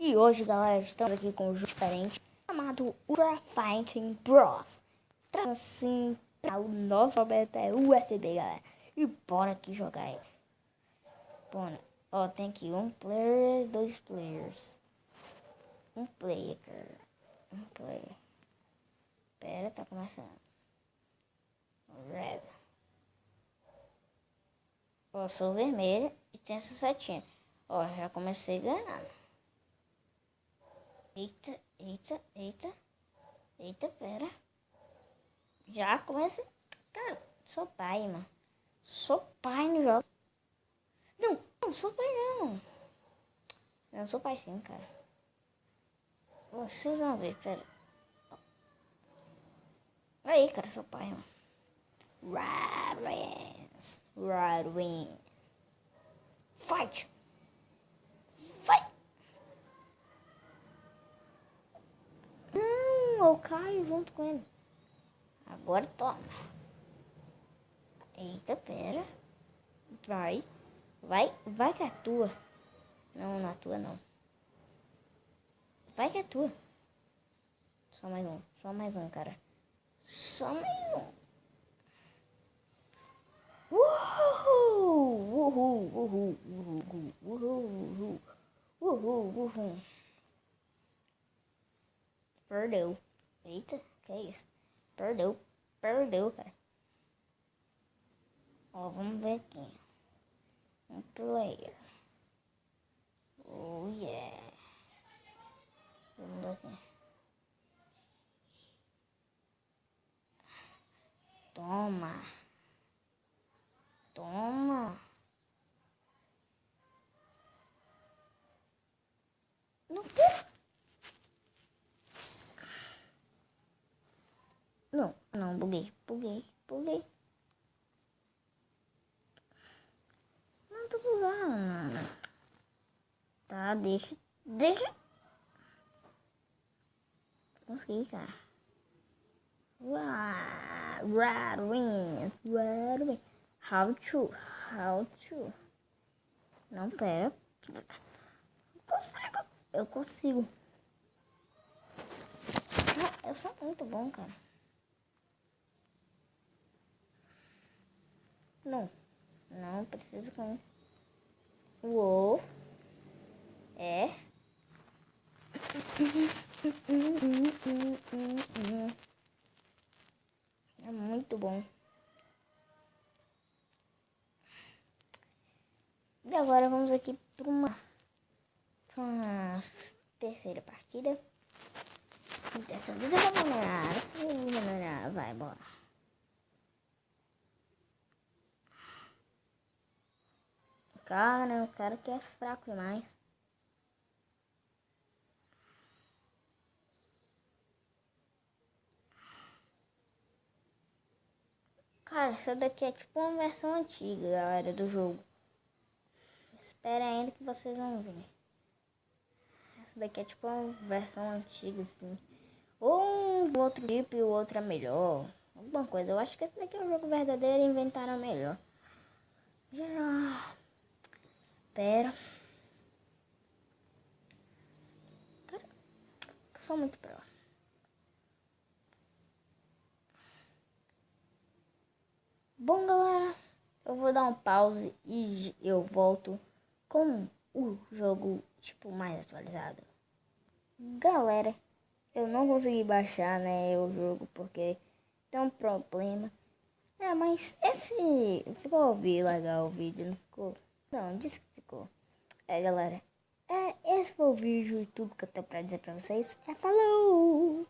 E hoje, galera, estamos aqui com um jogo diferente chamado Ultra Fighting Bros. Assim, o nosso alfabeto é UFB, galera. E bora aqui jogar ele. Bora. Ó, tem aqui um player, dois players. Um player, cara. Um player. Pera, tá começando. Red. Ó, sou vermelha e tem essa setinha. Ó, já comecei ganhando. Eita, eita, eita. Eita, pera. Já comecei. Cara, sou pai, mano. Sou pai no jogo. Não sou pai, não. Não sou pai sim, cara. Vocês vão ver, pera. Aí, cara, sou pai, mano. Red wins. Fight. Fight. Eu caio junto com ele. Agora toma. Eita, pera. Vai que é tua. Não, não é tua, não. Vai que é tua. Só mais um, cara. Só mais um. Uhul. Perdeu. Eita, que é isso? Perdeu, cara. Ó, vamos ver aqui. Um player. Oh, yeah. Vamos ver aqui. Toma. Não, buguei. Não tô bugando, mano. Tá, deixa. Consegui, cara. Red win. How to. Não, pera. Eu consigo. Eu sou muito bom, cara. Não preciso com. Uou. É. É muito bom. E agora vamos aqui para uma terceira partida. E dessa vez eu vou melhorar. Vai, bora. Cara, o cara que é fraco demais. Cara, essa daqui é tipo uma versão antiga, galera, do jogo. Espera ainda que vocês vão ver. Essa daqui é tipo uma versão antiga, assim. Ou um outro tipo e o outro é melhor. Alguma coisa. Eu acho que esse daqui é o jogo verdadeiro e inventaram melhor. Já. Pera. Cara, eu sou muito pro. Bom, galera, eu vou dar um pause e eu volto com o jogo tipo mais atualizado. Galera, eu não consegui baixar, né, o jogo porque tem um problema. Mas esse ficou legal o vídeo, não ficou? Não, disse que ficou. Galera, esse foi o vídeo e tudo que eu tenho pra dizer pra vocês. Falou!